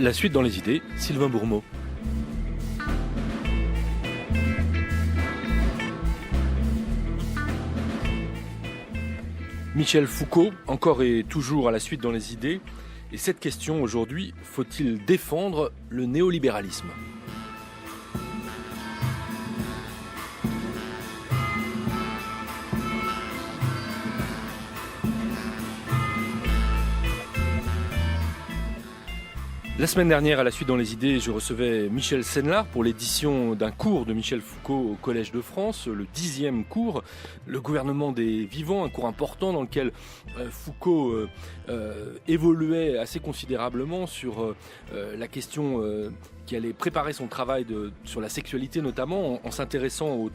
La suite dans les idées, Sylvain Bourmeau. Michel Foucault, encore et toujours à la suite dans les idées. Et cette question aujourd'hui, faut-il défendre le néolibéralisme ? La semaine dernière, à la suite dans les idées, je recevais Michel Senelard pour l'édition d'un cours de Michel Foucault au Collège de France, le 10e cours, le gouvernement des vivants, un cours important dans lequel Foucault évoluait assez considérablement sur la question qui allait préparer son travail sur la sexualité notamment, en s'intéressant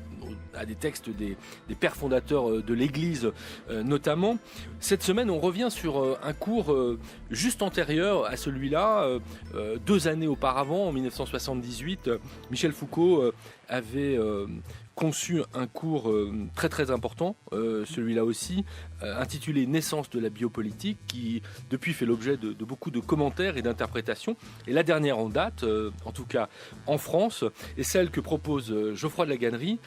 à des textes des pères fondateurs de l'Église notamment. Cette semaine, on revient sur un cours juste antérieur à celui-là. 2 années auparavant, en 1978, Michel Foucault avait conçu un cours très très important, celui-là aussi, intitulé Naissance de la biopolitique, qui depuis fait l'objet de beaucoup de commentaires et d'interprétations. Et la dernière en date, en tout cas en France, est celle que propose Geoffroy de La Gannerie,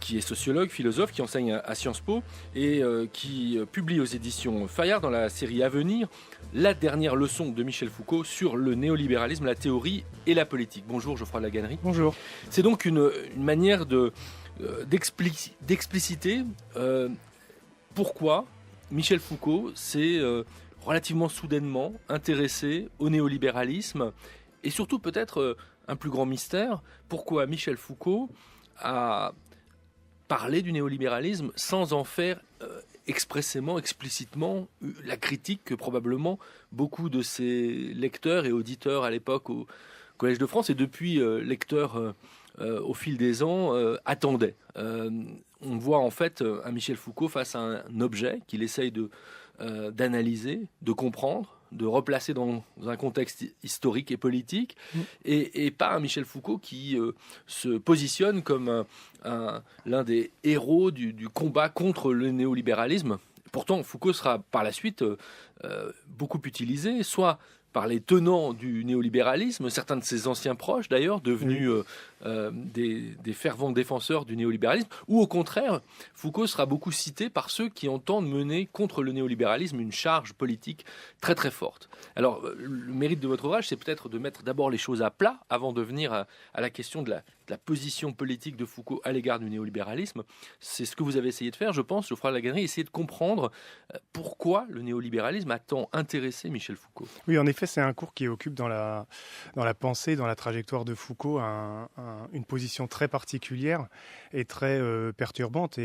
qui est sociologue, philosophe, qui enseigne à Sciences Po et qui publie aux éditions Fayard dans la série À venir, la dernière leçon de Michel Foucault sur le néolibéralisme, la théorie et la politique. Bonjour Geoffroy de La Gannerie. Bonjour. C'est donc une manière d'expliciter pourquoi Michel Foucault s'est relativement soudainement intéressé au néolibéralisme et surtout peut-être un plus grand mystère, pourquoi Michel Foucault a parlé du néolibéralisme sans en faire expressément, explicitement la critique que probablement beaucoup de ses lecteurs et auditeurs à l'époque au Collège de France et depuis lecteurs au fil des ans, attendait. On voit en fait un Michel Foucault face à un objet qu'il essaye d'analyser, de comprendre, de replacer dans un contexte historique et politique, et pas un Michel Foucault qui se positionne comme l'un des héros du combat contre le néolibéralisme. Pourtant, Foucault sera par la suite beaucoup utilisé, soit par les tenants du néolibéralisme, certains de ses anciens proches d'ailleurs, devenus des fervents défenseurs du néolibéralisme, ou au contraire, Foucault sera beaucoup cité par ceux qui entendent mener contre le néolibéralisme une charge politique très très forte. Alors, le mérite de votre ouvrage, c'est peut-être de mettre d'abord les choses à plat avant de venir à la question de la position politique de Foucault à l'égard du néolibéralisme. C'est ce que vous avez essayé de faire, je pense, Geoffroy de La Gannerie, essayer de comprendre pourquoi le néolibéralisme a tant intéressé Michel Foucault. Oui, en effet, c'est un cours qui occupe dans la pensée, dans la trajectoire de Foucault, une position très particulière et très perturbante.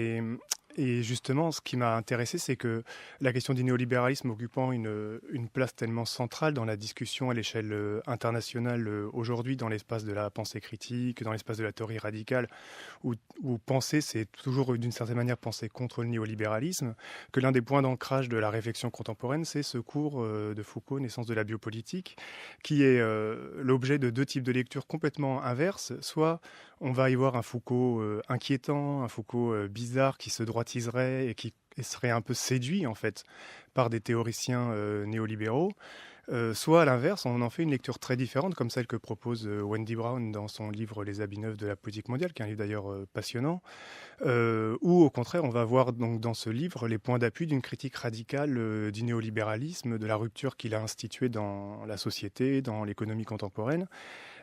Et justement, ce qui m'a intéressé, c'est que la question du néolibéralisme occupant une place tellement centrale dans la discussion à l'échelle internationale aujourd'hui, dans l'espace de la pensée critique, dans l'espace de la théorie radicale, où penser, c'est toujours d'une certaine manière penser contre le néolibéralisme, que l'un des points d'ancrage de la réflexion contemporaine, c'est ce cours de Foucault, Naissance de la biopolitique, qui est l'objet de 2 types de lectures complètement inverses. Soit on va y voir un Foucault inquiétant, un Foucault bizarre qui se droitiserait et qui serait un peu séduit en fait par des théoriciens néolibéraux. Soit à l'inverse, on en fait une lecture très différente, comme celle que propose Wendy Brown dans son livre Les habits neufs de la politique mondiale, qui est un livre d'ailleurs passionnant, où au contraire on va voir donc dans ce livre les points d'appui d'une critique radicale du néolibéralisme, de la rupture qu'il a instituée dans la société, dans l'économie contemporaine,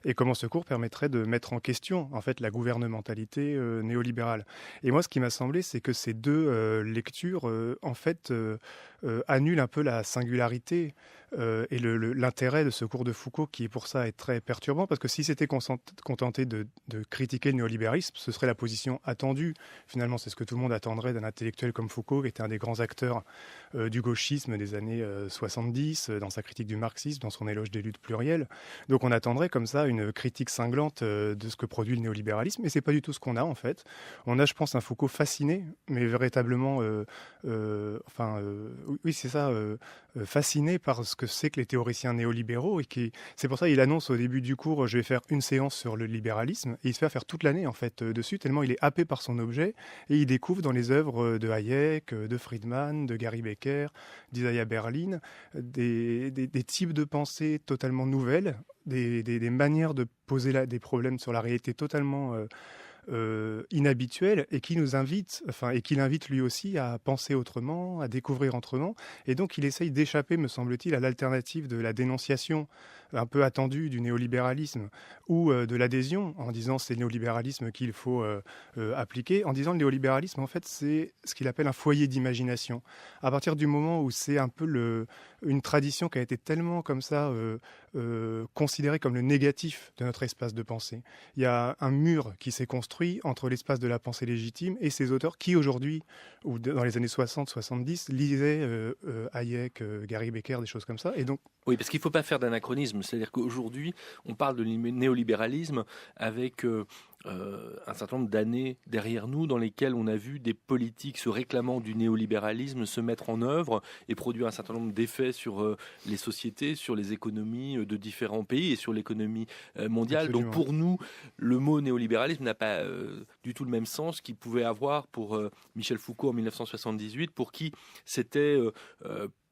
et comment ce cours permettrait de mettre en question en fait la gouvernementalité néolibérale. Et moi, ce qui m'a semblé, c'est que ces 2 lectures en fait annulent un peu la singularité et l'intérêt de ce cours de Foucault, qui pour ça est très perturbant, parce que si c'était contenté de critiquer le néolibéralisme, ce serait la position attendue. Finalement, c'est ce que tout le monde attendrait d'un intellectuel comme Foucault, qui était un des grands acteurs du gauchisme des années 70, dans sa critique du marxisme, dans son éloge des luttes plurielles. Donc on attendrait comme ça une critique cinglante de ce que produit le néolibéralisme, et c'est pas du tout ce qu'on a en fait. On a, je pense, un Foucault fasciné, mais véritablement, oui c'est ça, fasciné par ce que c'est que les théoriciens néolibéraux, et c'est pour ça qu'il annonce au début du cours, je vais faire une séance sur le libéralisme, et il se fait faire toute l'année en fait dessus, tellement il est happé par son objet, et il découvre dans les œuvres de Hayek, de Friedman, de Gary Becker, d'Isaiah Berlin, des types de pensée totalement nouvelles, des manières de poser des problèmes sur la réalité totalement inhabituel et qui nous invite, et qui l'invite lui aussi à penser autrement, à découvrir autrement. Et donc il essaye d'échapper, me semble-t-il, à l'alternative de la dénonciation un peu attendue du néolibéralisme ou de l'adhésion, en disant c'est le néolibéralisme qu'il faut appliquer, en disant le néolibéralisme, en fait, c'est ce qu'il appelle un foyer d'imagination. À partir du moment où c'est un peu une tradition qui a été tellement comme ça considérée comme le négatif de notre espace de pensée. Il y a un mur qui s'est construit entre l'espace de la pensée légitime et ces auteurs qui aujourd'hui, ou dans les années 60-70, lisaient Hayek, Gary Becker, des choses comme ça. Et donc, oui, parce qu'il ne faut pas faire d'anachronisme. C'est-à-dire qu'aujourd'hui, on parle de néolibéralisme avec un certain nombre d'années derrière nous dans lesquelles on a vu des politiques se réclamant du néolibéralisme se mettre en œuvre et produire un certain nombre d'effets sur les sociétés, sur les économies de différents pays et sur l'économie mondiale. Absolument. Donc pour nous, le mot néolibéralisme n'a pas du tout le même sens qu'il pouvait avoir pour Michel Foucault en 1978, pour qui c'était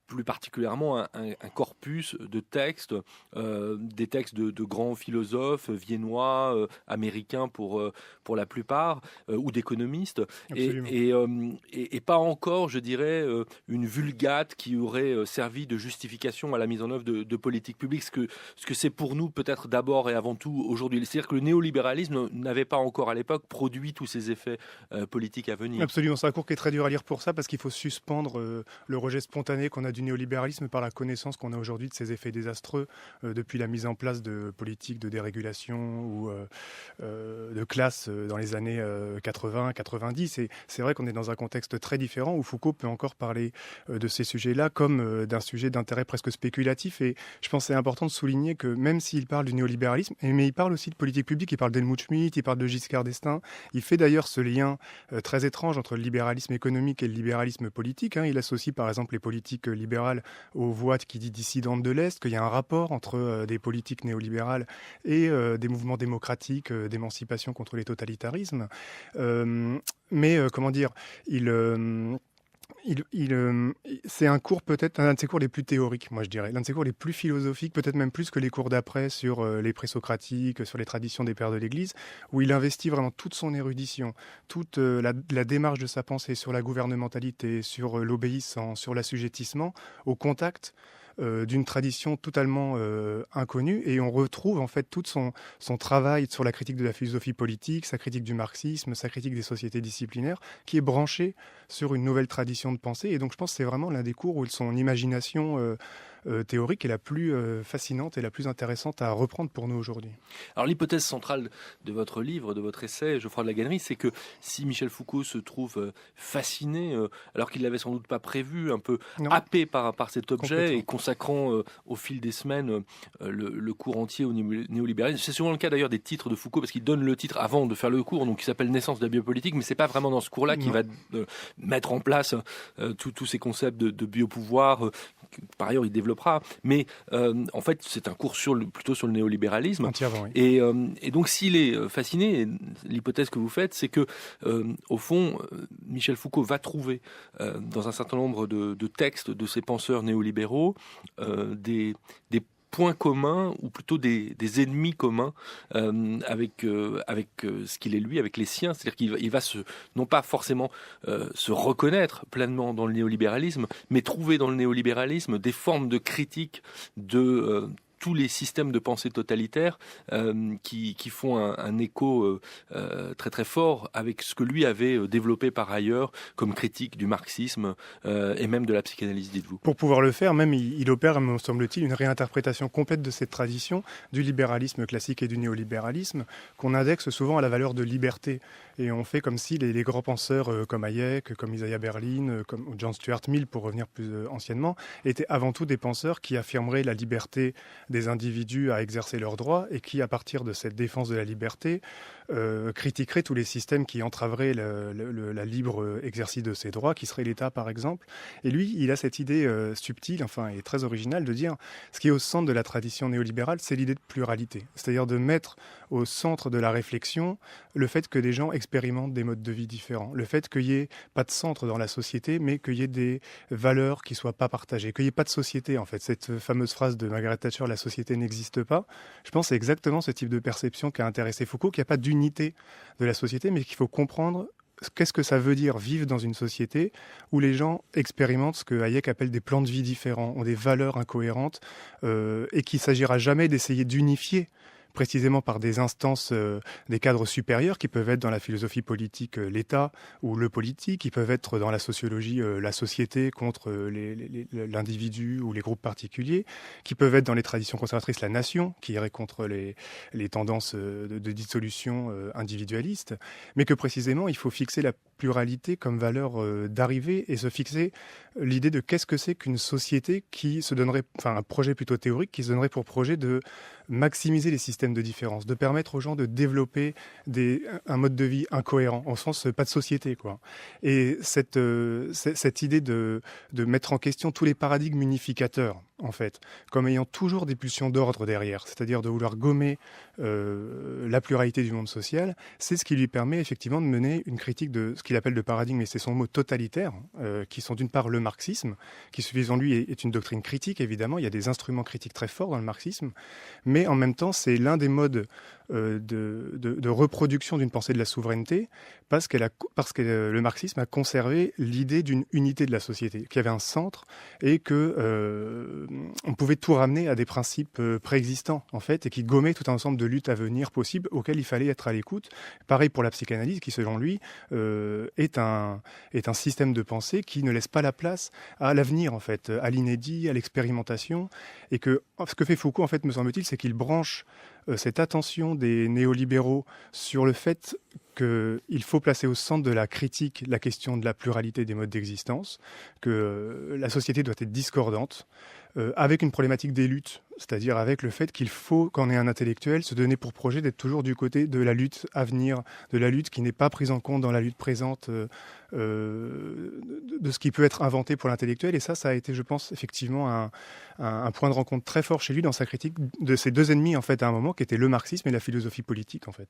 plus particulièrement un corpus de textes, des textes de grands philosophes viennois, américains pour la plupart, ou d'économistes, et pas encore, je dirais, une vulgate qui aurait servi de justification à la mise en œuvre de politiques publiques, ce que c'est pour nous peut-être d'abord et avant tout aujourd'hui. C'est-à-dire que le néolibéralisme n'avait pas encore à l'époque produit tous ces effets politiques à venir. Absolument, c'est un cours qui est très dur à lire pour ça, parce qu'il faut suspendre le rejet spontané qu'on a du néolibéralisme par la connaissance qu'on a aujourd'hui de ses effets désastreux depuis la mise en place de politiques de dérégulation ou de classe dans les années 80-90. Et c'est vrai qu'on est dans un contexte très différent où Foucault peut encore parler de ces sujets-là comme d'un sujet d'intérêt presque spéculatif. Et je pense que c'est important de souligner que même s'il parle du néolibéralisme, mais il parle aussi de politique publique, il parle d'Helmut Schmidt, il parle de Giscard d'Estaing. Il fait d'ailleurs ce lien très étrange entre le libéralisme économique et le libéralisme politique. Il associe par exemple les politiques libérales aux voix qui dit dissidentes de l'Est, qu'il y a un rapport entre des politiques néolibérales et des mouvements démocratiques d'émancipation contre les totalitarismes. Comment dire, c'est un cours peut-être l'un de ses cours les plus théoriques, moi je dirais, l'un de ses cours les plus philosophiques, peut-être même plus que les cours d'après sur les présocratiques, sur les traditions des pères de l'Église, où il investit vraiment toute son érudition, toute la démarche de sa pensée sur la gouvernementalité, sur l'obéissance, sur l'assujettissement, au contact d'une tradition totalement inconnue, et on retrouve en fait tout son travail sur la critique de la philosophie politique, sa critique du marxisme, sa critique des sociétés disciplinaires, qui est branchée sur une nouvelle tradition de pensée. Et donc je pense que c'est vraiment l'un des cours où son imagination théorique est la plus fascinante et la plus intéressante à reprendre pour nous aujourd'hui. Alors l'hypothèse centrale de votre livre, de votre essai, Geoffroy de la Gannerie, c'est que si Michel Foucault se trouve fasciné, alors qu'il l'avait sans doute pas prévu, un peu happé par cet objet et consacrant au fil des semaines le cours entier au néolibéralisme, c'est souvent le cas d'ailleurs des titres de Foucault, parce qu'il donne le titre avant de faire le cours, donc il s'appelle Naissance de la biopolitique, mais c'est pas vraiment dans ce cours-là qu'il va mettre en place tous ces concepts de biopouvoir, par ailleurs il développera, mais en fait c'est un cours plutôt sur le néolibéralisme. Entièrement, oui. Et donc s'il est fasciné, l'hypothèse que vous faites, c'est que au fond Michel Foucault va trouver dans un certain nombre de textes de ces penseurs néolibéraux des points communs, ou plutôt des ennemis communs avec ce qu'il est lui, avec les siens. C'est-à-dire qu'il va non pas forcément se reconnaître pleinement dans le néolibéralisme, mais trouver dans le néolibéralisme des formes de critique de tous les systèmes de pensée totalitaires qui font un écho très très fort avec ce que lui avait développé par ailleurs comme critique du marxisme et même de la psychanalyse, dites-vous. Pour pouvoir le faire, même il opère, me semble-t-il, une réinterprétation complète de cette tradition du libéralisme classique et du néolibéralisme qu'on indexe souvent à la valeur de liberté. Et on fait comme si les grands penseurs comme Hayek, comme Isaiah Berlin, comme John Stuart Mill, pour revenir plus anciennement, étaient avant tout des penseurs qui affirmeraient la liberté des individus à exercer leurs droits et qui, à partir de cette défense de la liberté, critiquerait tous les systèmes qui entraveraient la libre exercice de ces droits, qui serait l'État par exemple. Et lui, il a cette idée subtile, et très originale, de dire ce qui est au centre de la tradition néolibérale, c'est l'idée de pluralité. C'est-à-dire de mettre au centre de la réflexion le fait que des gens expérimentent des modes de vie différents, le fait qu'il n'y ait pas de centre dans la société, mais qu'il y ait des valeurs qui ne soient pas partagées, qu'il n'y ait pas de société en fait. Cette fameuse phrase de Margaret Thatcher, la société n'existe pas, je pense que c'est exactement ce type de perception qui a intéressé Foucault, qu'il n'y a pas d'unité de la société, mais qu'il faut comprendre qu'est-ce que ça veut dire vivre dans une société où les gens expérimentent ce que Hayek appelle des plans de vie différents, ont des valeurs incohérentes, et qu'il ne s'agira jamais d'essayer d'unifier précisément par des instances, des cadres supérieurs qui peuvent être dans la philosophie politique l'État ou le politique, qui peuvent être dans la sociologie la société contre l'individu ou les groupes particuliers, qui peuvent être dans les traditions conservatrices la nation, qui irait contre les tendances de dissolution individualiste, mais que précisément il faut fixer la pluralité comme valeur d'arrivée et se fixer l'idée de qu'est-ce que c'est qu'une société qui se donnerait, un projet plutôt théorique qui se donnerait pour projet de maximiser les systèmes de différence, de permettre aux gens de développer un mode de vie incohérent, en sens pas de société, quoi. Et cette idée de mettre en question tous les paradigmes unificateurs, en fait, comme ayant toujours des pulsions d'ordre derrière, c'est-à-dire de vouloir gommer la pluralité du monde social, c'est ce qui lui permet effectivement de mener une critique de ce qu'il appelle de paradigme, et c'est son mot totalitaire, qui sont d'une part le marxisme, qui suffisant lui est une doctrine critique, évidemment, il y a des instruments critiques très forts dans le marxisme, mais en même temps c'est l'un des modes de reproduction d'une pensée de la souveraineté, parce que le marxisme a conservé l'idée d'une unité de la société, qu'il y avait un centre et que on pouvait tout ramener à des principes préexistants, en fait, et qui gommaient tout un ensemble de luttes à venir possibles auxquelles il fallait être à l'écoute. Pareil pour la psychanalyse, qui, selon lui, est un système de pensée qui ne laisse pas la place à l'avenir, en fait, à l'inédit, à l'expérimentation, et que ce que fait Foucault, en fait, me semble-t-il, c'est qu'il branche cette attention des néolibéraux sur le fait qu'il faut placer au centre de la critique la question de la pluralité des modes d'existence, que la société doit être discordante, avec une problématique des luttes, c'est-à-dire avec le fait qu'il faut, quand on est un intellectuel, se donner pour projet d'être toujours du côté de la lutte à venir, de la lutte qui n'est pas prise en compte dans la lutte présente, de ce qui peut être inventé pour l'intellectuel. Et ça a été, je pense, effectivement un point de rencontre très fort chez lui dans sa critique de ces deux ennemis, en fait, à un moment, qui étaient le marxisme et la philosophie politique, en fait.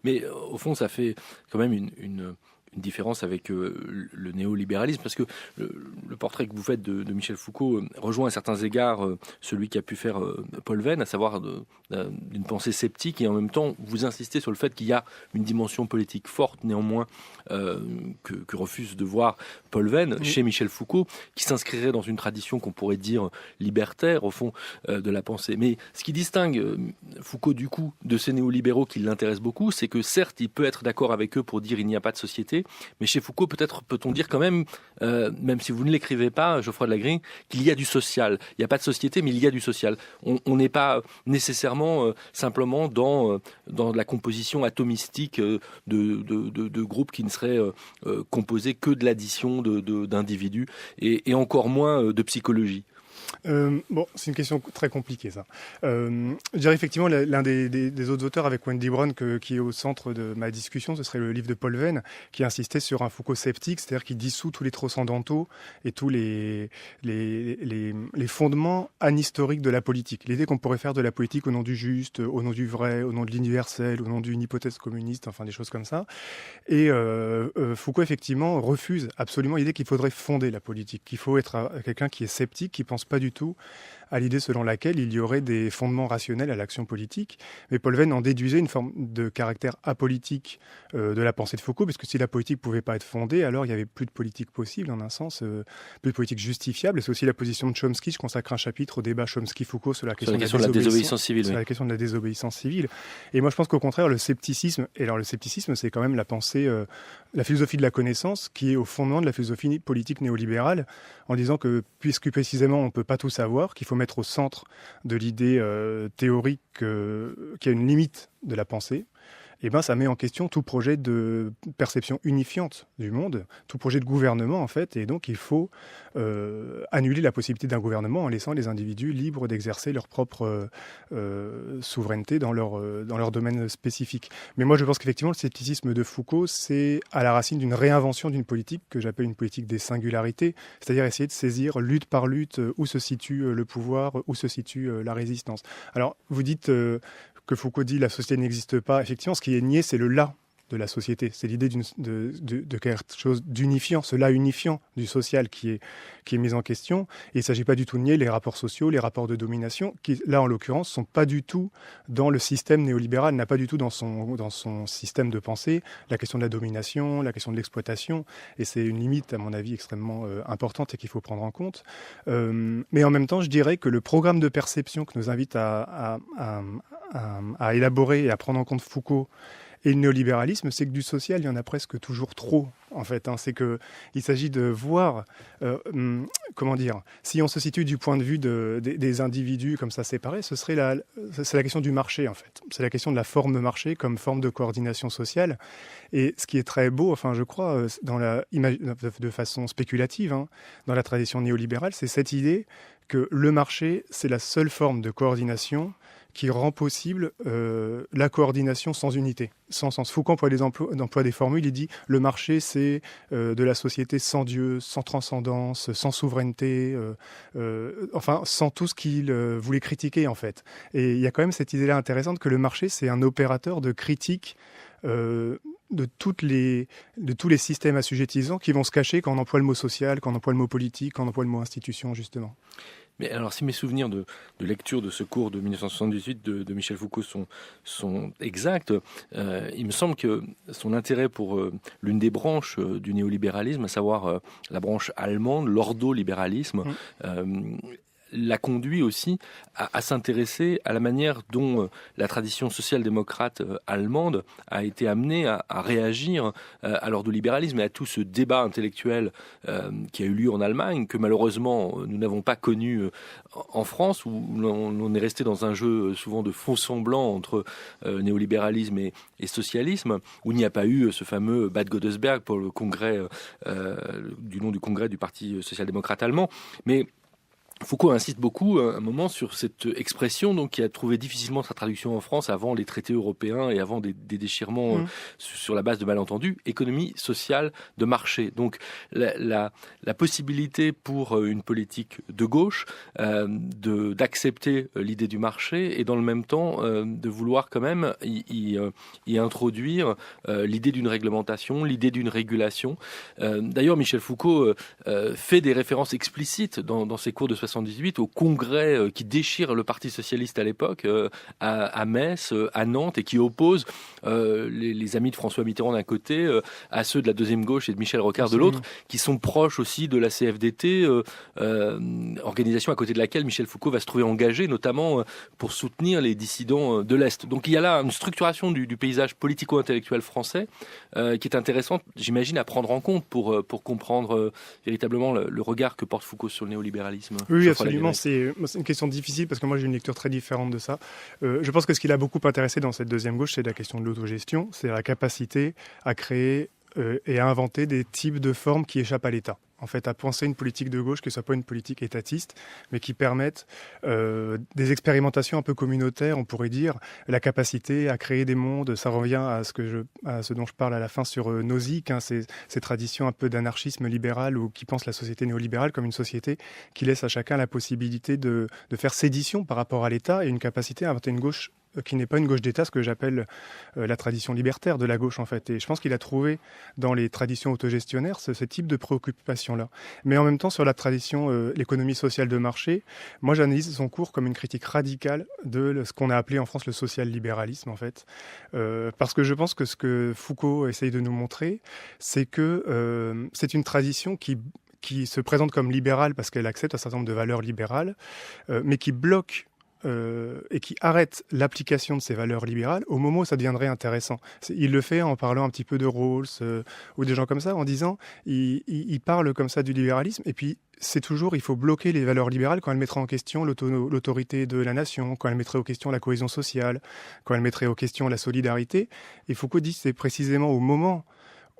Mais au fond, ça fait quand même une différence avec le néolibéralisme, parce que le portrait que vous faites de Michel Foucault rejoint à certains égards celui qu'a pu faire Paul Venn, à savoir d'une pensée sceptique, et en même temps vous insistez sur le fait qu'il y a une dimension politique forte néanmoins que refuse de voir Paul Venn chez Michel Foucault, qui s'inscrirait dans une tradition qu'on pourrait dire libertaire au fond de la pensée. Mais ce qui distingue Foucault du coup de ces néolibéraux qui l'intéressent beaucoup, c'est que certes il peut être d'accord avec eux pour dire il n'y a pas de société, mais chez Foucault, peut-être peut-on dire quand même, même si vous ne l'écrivez pas, Geoffroy de Lagrin, qu'il y a du social. Il n'y a pas de société, mais il y a du social. On n'est pas nécessairement simplement dans la composition atomistique de groupes qui ne seraient composés que de l'addition d'individus, et encore moins de psychologie. C'est une question très compliquée, ça. Je dirais effectivement l'un des autres auteurs avec Wendy Brown qui est au centre de ma discussion, ce serait le livre de Paul Venn, qui insistait sur un Foucault sceptique, c'est-à-dire qui dissout tous les transcendantaux et tous les fondements anhistoriques de la politique. L'idée qu'on pourrait faire de la politique au nom du juste, au nom du vrai, au nom de l'universel, au nom d'une hypothèse communiste, enfin des choses comme ça. Et Foucault, effectivement, refuse absolument l'idée qu'il faudrait fonder la politique, qu'il faut être quelqu'un qui est sceptique, qui pense pas du tout à l'idée selon laquelle il y aurait des fondements rationnels à l'action politique. Mais Paul Venn en déduisait une forme de caractère apolitique de la pensée de Foucault, puisque si la politique ne pouvait pas être fondée, alors il n'y avait plus de politique possible, en un sens, plus de politique justifiable. Et c'est aussi la position de Chomsky. Je consacre un chapitre au débat Chomsky-Foucault sur la question de la désobéissance civile. Sur la question de la désobéissance civile. Et moi, je pense qu'au contraire, le scepticisme, c'est quand même la pensée, la philosophie de la connaissance, qui est au fondement de la philosophie politique néolibérale, en disant que, puisque précisément on ne peut pas tout savoir, qu'il faut mettre au centre de l'idée théorique qu'il y a une limite de la pensée, ça met en question tout projet de perception unifiante du monde, tout projet de gouvernement en fait, et donc il faut annuler la possibilité d'un gouvernement en laissant les individus libres d'exercer leur propre souveraineté dans leur domaine spécifique. Mais moi je pense qu'effectivement le scepticisme de Foucault, c'est à la racine d'une réinvention d'une politique que j'appelle une politique des singularités, c'est-à-dire essayer de saisir lutte par lutte où se situe le pouvoir, où se situe la résistance. Alors vous dites que Foucault dit la société n'existe pas. Effectivement, ce qui est nié, c'est le là de la société. C'est l'idée de quelque chose d'unifiant, ce là unifiant du social qui est mis en question. Et il ne s'agit pas du tout de nier les rapports sociaux, les rapports de domination, qui, là, en l'occurrence, ne sont pas du tout dans le système néolibéral, n'a pas du tout dans son système de pensée la question de la domination, la question de l'exploitation. Et c'est une limite, à mon avis, extrêmement importante et qu'il faut prendre en compte. Mais en même temps, je dirais que le programme de perception que nous invite à élaborer et à prendre en compte Foucault et le néolibéralisme, c'est que du social, il y en a presque toujours trop, en fait. C'est qu'il s'agit de voir, si on se situe du point de vue des individus comme ça séparés, c'est la question du marché, en fait. C'est la question de la forme marché comme forme de coordination sociale. Et ce qui est très beau, je crois, de façon spéculative, dans la tradition néolibérale, c'est cette idée que le marché, c'est la seule forme de coordination qui rend possible la coordination sans unité, sans sens. Foucault emploie des formules, il dit le marché c'est de la société sans Dieu, sans transcendance, sans souveraineté, sans tout ce qu'il voulait critiquer en fait. Et il y a quand même cette idée-là intéressante que le marché c'est un opérateur de critique de tous les systèmes assujettisants qui vont se cacher quand on emploie le mot social, quand on emploie le mot politique, quand on emploie le mot institution justement. Mais alors, si mes souvenirs de lecture de ce cours de 1978 de Michel Foucault sont exacts, il me semble que son intérêt pour l'une des branches du néolibéralisme, à savoir la branche allemande, l'ordolibéralisme, l'a conduit aussi à s'intéresser à la manière dont la tradition social-démocrate allemande a été amenée à réagir à l'ordolibéralisme et à tout ce débat intellectuel qui a eu lieu en Allemagne, que malheureusement nous n'avons pas connu en France, où on est resté dans un jeu souvent de faux semblants entre néolibéralisme et socialisme, où il n'y a pas eu ce fameux Bad Godesberg pour le congrès du nom du congrès du Parti social-démocrate allemand. Mais Foucault insiste beaucoup à un moment sur cette expression donc, qui a trouvé difficilement sa traduction en France avant les traités européens et avant des déchirements sur la base de malentendus, économie sociale de marché. Donc la possibilité pour une politique de gauche d'accepter l'idée du marché et dans le même temps de vouloir quand même y introduire l'idée d'une réglementation, l'idée d'une régulation. D'ailleurs, Michel Foucault fait des références explicites dans ses cours de 78 au congrès qui déchire le Parti socialiste à l'époque, à Metz, à Nantes, et qui oppose les amis de François Mitterrand d'un côté à ceux de la deuxième gauche et de Michel Rocard de l'autre, qui sont proches aussi de la CFDT, organisation à côté de laquelle Michel Foucault va se trouver engagé, notamment pour soutenir les dissidents de l'Est. Donc il y a là une structuration du paysage politico-intellectuel français qui est intéressante, j'imagine, à prendre en compte pour comprendre véritablement le regard que porte Foucault sur le néolibéralisme. Oui, absolument. C'est une question difficile parce que moi j'ai une lecture très différente de ça. Je pense que ce qui l'a beaucoup intéressé dans cette deuxième gauche, c'est la question de l'autogestion, c'est la capacité à créer et à inventer des types de formes qui échappent à l'État. En fait, à penser une politique de gauche qui ne soit pas une politique étatiste, mais qui permette des expérimentations un peu communautaires, on pourrait dire, la capacité à créer des mondes. Ça revient à ce dont je parle à la fin sur Nozick, ces traditions un peu d'anarchisme libéral ou qui pensent la société néolibérale comme une société qui laisse à chacun la possibilité de faire sédition par rapport à l'État et une capacité à inventer une gauche qui n'est pas une gauche d'État, ce que j'appelle la tradition libertaire de la gauche en fait. Et je pense qu'il a trouvé dans les traditions autogestionnaires ce type de préoccupation-là. Mais en même temps, sur la tradition, l'économie sociale de marché, moi j'analyse son cours comme une critique radicale de ce qu'on a appelé en France le social-libéralisme en fait. Parce que je pense que ce que Foucault essaye de nous montrer, c'est que c'est une tradition qui se présente comme libérale parce qu'elle accepte un certain nombre de valeurs libérales, mais qui bloque et qui arrête l'application de ces valeurs libérales au moment où ça deviendrait intéressant. Il le fait en parlant un petit peu de Rawls ou des gens comme ça, en disant, il parle comme ça du libéralisme, et puis c'est toujours, il faut bloquer les valeurs libérales quand elles mettraient en question l'autorité de la nation, quand elles mettraient en question la cohésion sociale, quand elles mettraient en question la solidarité. Et Foucault dit que c'est précisément au moment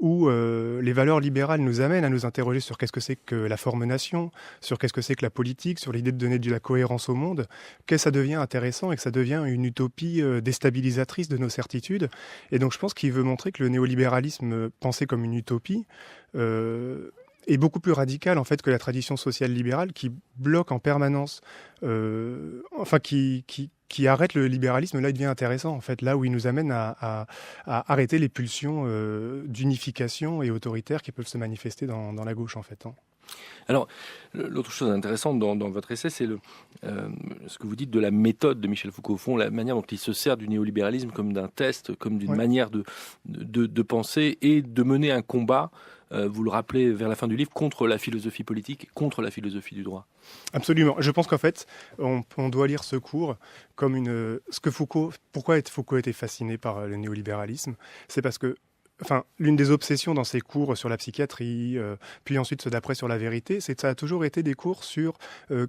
où les valeurs libérales nous amènent à nous interroger sur qu'est-ce que c'est que la forme nation, sur qu'est-ce que c'est que la politique, sur l'idée de donner de la cohérence au monde, que ça devient intéressant et que ça devient une utopie déstabilisatrice de nos certitudes. Et donc je pense qu'il veut montrer que le néolibéralisme pensé comme une utopie est beaucoup plus radical en fait que la tradition sociale libérale qui bloque en permanence, qui arrête le libéralisme. Là, il devient intéressant en fait, là où il nous amène à arrêter les pulsions d'unification et autoritaires qui peuvent se manifester dans la gauche en fait. Alors, l'autre chose intéressante dans votre essai, c'est ce que vous dites de la méthode de Michel Foucault. Au fond, la manière dont il se sert du néolibéralisme comme d'un test, comme d'une manière de penser et de mener un combat, vous le rappelez vers la fin du livre, contre la philosophie politique, contre la philosophie du droit. Absolument. Je pense qu'en fait, on doit lire ce cours comme pourquoi Foucault était fasciné par le néolibéralisme. C'est parce que l'une des obsessions dans ses cours sur la psychiatrie, puis ensuite ceux d'après sur la vérité, c'est que ça a toujours été des cours sur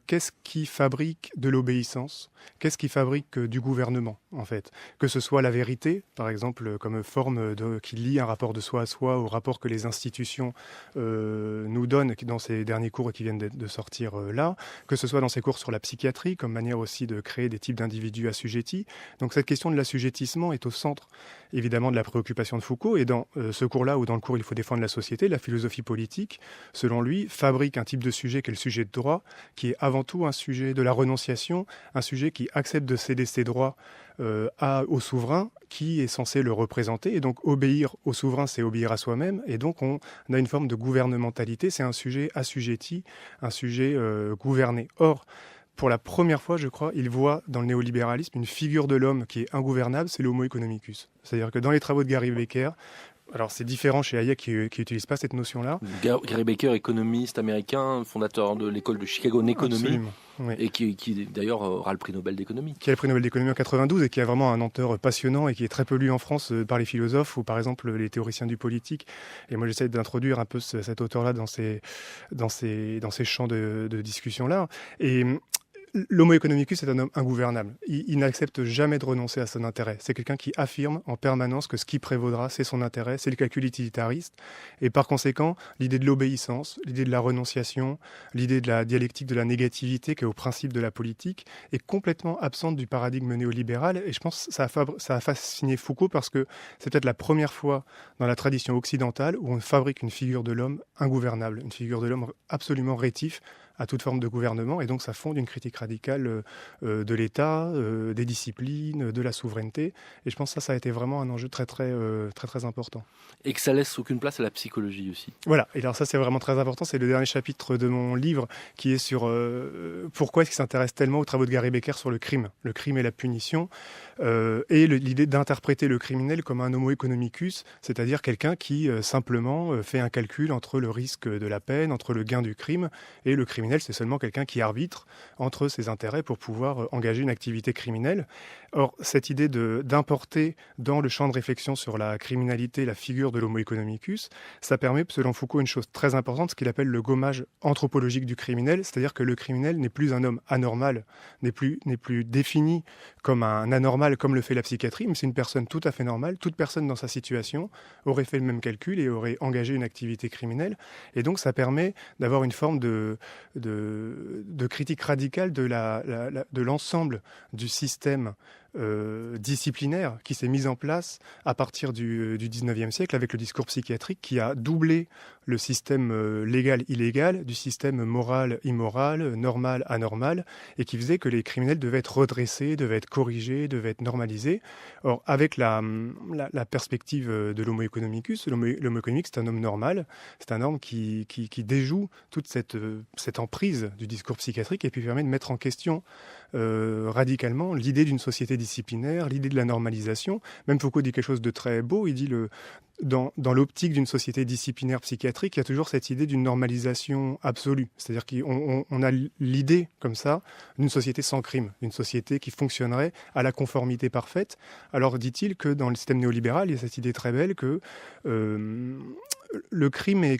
qu'est-ce qui fabrique de l'obéissance, qu'est-ce qui fabrique du gouvernement, en fait. Que ce soit la vérité, par exemple, comme forme qui lie un rapport de soi à soi au rapport que les institutions nous donnent dans ces derniers cours qui viennent de sortir là, que ce soit dans ses cours sur la psychiatrie, comme manière aussi de créer des types d'individus assujettis. Donc cette question de l'assujettissement est au centre, évidemment, de la préoccupation de Foucault, et dans ce cours-là, ou dans le cours Il faut défendre la société, la philosophie politique, selon lui, fabrique un type de sujet qui est le sujet de droit, qui est avant tout un sujet de la renonciation, un sujet qui accepte de céder ses droits au souverain, qui est censé le représenter. Et donc obéir au souverain, c'est obéir à soi-même. Et donc on a une forme de gouvernementalité, c'est un sujet assujetti, un sujet gouverné. Or, pour la première fois, je crois, il voit dans le néolibéralisme une figure de l'homme qui est ingouvernable, c'est l'homo economicus. C'est-à-dire que dans les travaux de Gary Becker, alors c'est différent chez Hayek qui n'utilise pas cette notion-là. Gary Becker, économiste américain, fondateur de l'école de Chicago en économie, oui. Et qui d'ailleurs aura le prix Nobel d'économie. Qui a le prix Nobel d'économie en 92 et qui est vraiment un auteur passionnant et qui est très peu lu en France par les philosophes ou par exemple les théoriciens du politique. Et moi j'essaie d'introduire un peu cet auteur-là dans ces champs de discussion-là. Et l'homo economicus est un homme ingouvernable. Il n'accepte jamais de renoncer à son intérêt. C'est quelqu'un qui affirme en permanence que ce qui prévaudra, c'est son intérêt, c'est le calcul utilitariste. Et par conséquent, l'idée de l'obéissance, l'idée de la renonciation, l'idée de la dialectique de la négativité, qui est au principe de la politique, est complètement absente du paradigme néolibéral. Et je pense que ça a fasciné Foucault parce que c'est peut-être la première fois dans la tradition occidentale où on fabrique une figure de l'homme ingouvernable, une figure de l'homme absolument rétif à toute forme de gouvernement, et donc ça fonde une critique radicale de l'État, des disciplines, de la souveraineté, et je pense que ça a été vraiment un enjeu très important. Et que ça laisse aucune place à la psychologie aussi. Voilà, et alors ça c'est vraiment très important, c'est le dernier chapitre de mon livre qui est sur pourquoi est-ce qu'il s'intéresse tellement aux travaux de Gary Becker sur le crime et la punition, et l'idée d'interpréter le criminel comme un homo economicus, c'est-à-dire quelqu'un qui simplement fait un calcul entre le risque de la peine, entre le gain du crime, et le criminel c'est seulement quelqu'un qui arbitre entre ses intérêts pour pouvoir engager une activité criminelle. Or, cette idée d'importer dans le champ de réflexion sur la criminalité la figure de l'homo economicus, ça permet, selon Foucault, une chose très importante, ce qu'il appelle le gommage anthropologique du criminel, c'est-à-dire que le criminel n'est plus un homme anormal, n'est plus défini comme un anormal comme le fait la psychiatrie, mais c'est une personne tout à fait normale. Toute personne dans sa situation aurait fait le même calcul et aurait engagé une activité criminelle. Et donc, ça permet d'avoir une forme de critique radicale de l'ensemble du système disciplinaire qui s'est mise en place à partir du 19e siècle avec le discours psychiatrique qui a doublé le système légal-illégal du système moral-immoral, normal-anormal, et qui faisait que les criminels devaient être redressés, devaient être corrigés, devaient être normalisés. Or, avec la perspective de l'homo economicus, l'homo economique, c'est un homme normal, c'est un homme qui déjoue toute cette emprise du discours psychiatrique et puis permet de mettre en question radicalement l'idée d'une société disciplinaire, l'idée de la normalisation. Même Foucault dit quelque chose de très beau, il dit dans l'optique d'une société disciplinaire psychiatrique, il y a toujours cette idée d'une normalisation absolue. C'est-à-dire qu'on a l'idée, comme ça, d'une société sans crime, d'une société qui fonctionnerait à la conformité parfaite. Alors dit-il que dans le système néolibéral, il y a cette idée très belle que le crime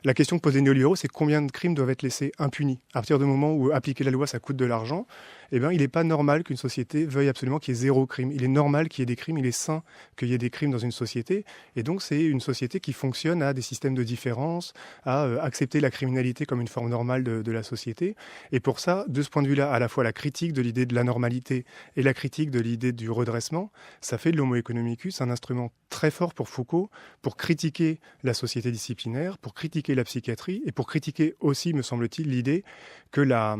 la question que posent les néolibéraux, c'est combien de crimes doivent être laissés impunis. À partir du moment où appliquer la loi, ça coûte de l'argent, il n'est pas normal qu'une société veuille absolument qu'il y ait zéro crime. Il est normal qu'il y ait des crimes, il est sain qu'il y ait des crimes dans une société. Et donc, c'est une société qui fonctionne à des systèmes de différence, à accepter la criminalité comme une forme normale de la société. Et pour ça, de ce point de vue-là, à la fois la critique de l'idée de la normalité et la critique de l'idée du redressement, ça fait de l'homo economicus un instrument très fort pour Foucault, pour critiquer la société disciplinaire, pour critiquer la psychiatrie et pour critiquer aussi, me semble-t-il, l'idée que la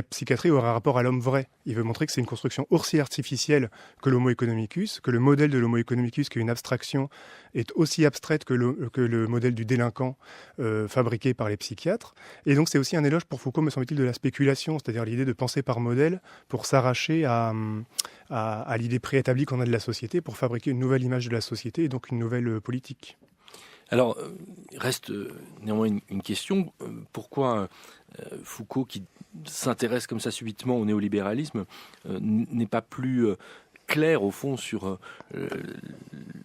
la psychiatrie aurait un rapport à l'homme vrai. Il veut montrer que c'est une construction aussi artificielle que l'homo economicus, que le modèle de l'homo economicus, qui est une abstraction, est aussi abstraite que le modèle du délinquant fabriqué par les psychiatres. Et donc c'est aussi un éloge pour Foucault, me semble-t-il, de la spéculation, c'est-à-dire l'idée de penser par modèle pour s'arracher à l'idée préétablie qu'on a de la société, pour fabriquer une nouvelle image de la société et donc une nouvelle politique. Alors, il reste néanmoins une question. Pourquoi Foucault, qui s'intéresse comme ça subitement au néolibéralisme, n'est pas plus clair au fond sur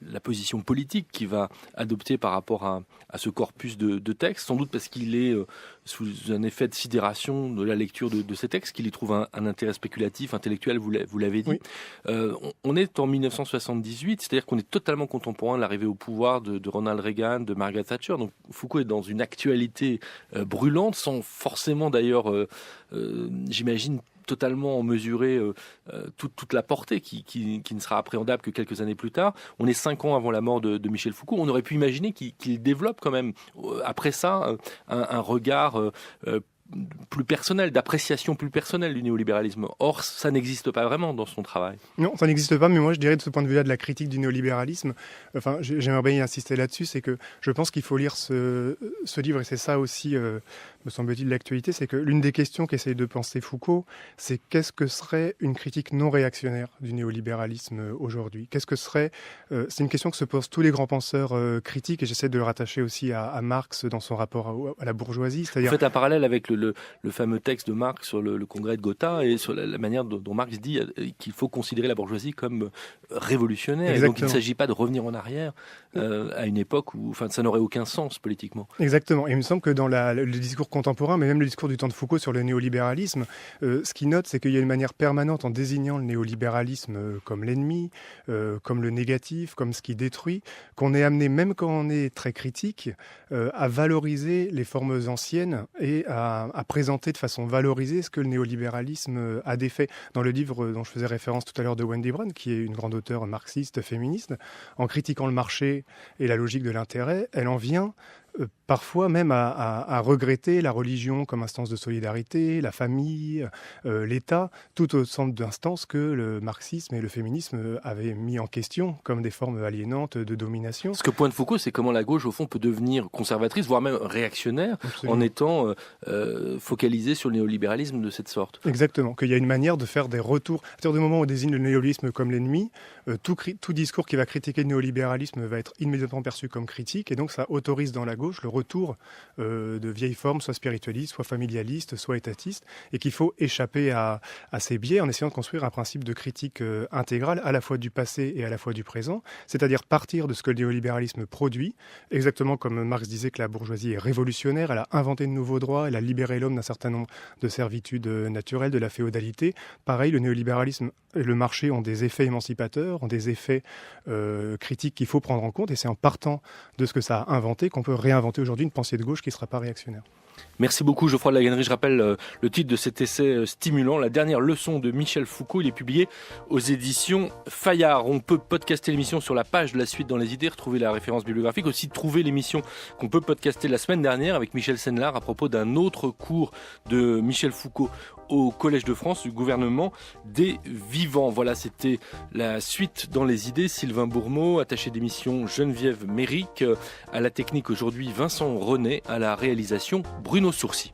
la position politique qu'il va adopter par rapport à ce corpus de textes, sans doute parce qu'il est sous un effet de sidération de la lecture de ces textes, qu'il y trouve un intérêt spéculatif, intellectuel, vous l'avez dit. Oui. On est en 1978, c'est-à-dire qu'on est totalement contemporain de l'arrivée au pouvoir de Ronald Reagan, de Margaret Thatcher. Donc Foucault est dans une actualité brûlante, sans forcément d'ailleurs, j'imagine, totalement mesurer toute la portée qui ne sera appréhendable que quelques années plus tard. On est 5 ans avant la mort de Michel Foucault. On aurait pu imaginer qu'il développe quand même, après ça, un regard plus personnel, d'appréciation plus personnelle du néolibéralisme. Or, ça n'existe pas vraiment dans son travail. Non, ça n'existe pas, mais moi je dirais de ce point de vue-là de la critique du néolibéralisme, j'aimerais bien y insister là-dessus, c'est que je pense qu'il faut lire ce livre, et c'est ça aussi, me semble-t-il, l'actualité, c'est que l'une des questions qu'essaye de penser Foucault, c'est qu'est-ce que serait une critique non réactionnaire du néolibéralisme aujourd'hui ? Qu'est-ce que serait... c'est une question que se posent tous les grands penseurs critiques, et j'essaie de le rattacher aussi à Marx dans son rapport à la bourgeoisie. C'est-à-dire... Vous faites un parallèle avec le fameux texte de Marx sur le congrès de Gotha et sur la manière dont Marx dit qu'il faut considérer la bourgeoisie comme révolutionnaire. Exactement. Et donc il ne s'agit pas de revenir en arrière à une époque où ça n'aurait aucun sens politiquement. Exactement. Et il me semble que dans le discours contemporain, mais même le discours du temps de Foucault sur le néolibéralisme, ce qu'il note, c'est qu'il y a une manière permanente en désignant le néolibéralisme comme l'ennemi, comme le négatif, comme ce qui détruit, qu'on est amené, même quand on est très critique, à valoriser les formes anciennes et à présenter de façon valorisée ce que le néolibéralisme a défait. Dans le livre dont je faisais référence tout à l'heure de Wendy Brown, qui est une grande auteure marxiste, féministe, en critiquant le marché et la logique de l'intérêt, elle en vient parfois même à regretter la religion comme instance de solidarité, la famille, l'État, tout autant d'instances que le marxisme et le féminisme avaient mis en question comme des formes aliénantes de domination. Ce que pointe Foucault, c'est comment la gauche, au fond, peut devenir conservatrice, voire même réactionnaire, absolument, en étant focalisée sur le néolibéralisme de cette sorte. Exactement, qu'il y a une manière de faire des retours. À partir du moment où on désigne le néolibéralisme comme l'ennemi, tout discours qui va critiquer le néolibéralisme va être immédiatement perçu comme critique, et donc ça autorise dans la gauche le retour de vieilles formes, soit spiritualistes, soit familialistes, soit étatistes, et qu'il faut échapper à ces biais en essayant de construire un principe de critique intégrale à la fois du passé et à la fois du présent, c'est-à-dire partir de ce que le néolibéralisme produit, exactement comme Marx disait que la bourgeoisie est révolutionnaire, elle a inventé de nouveaux droits, elle a libéré l'homme d'un certain nombre de servitudes naturelles, de la féodalité. Pareil, le néolibéralisme et le marché ont des effets émancipateurs, ont des effets critiques qu'il faut prendre en compte, et c'est en partant de ce que ça a inventé qu'on peut réinventer aujourd'hui une pensée de gauche qui ne sera pas réactionnaire. Merci beaucoup Geoffroy de La Gannerie. Je rappelle le titre de cet essai stimulant, La dernière leçon de Michel Foucault. Il est publié aux éditions Fayard. On peut podcaster l'émission sur la page de La Suite dans les idées, retrouver la référence bibliographique, aussi trouver l'émission qu'on peut podcaster la semaine dernière avec Michel Senelard à propos d'un autre cours de Michel Foucault au Collège de France du gouvernement des vivants. Voilà, c'était La Suite dans les idées. Sylvain Bourmeau, attaché d'émission Geneviève Méric, à la technique aujourd'hui Vincent René, à la réalisation Bruno Sourcy.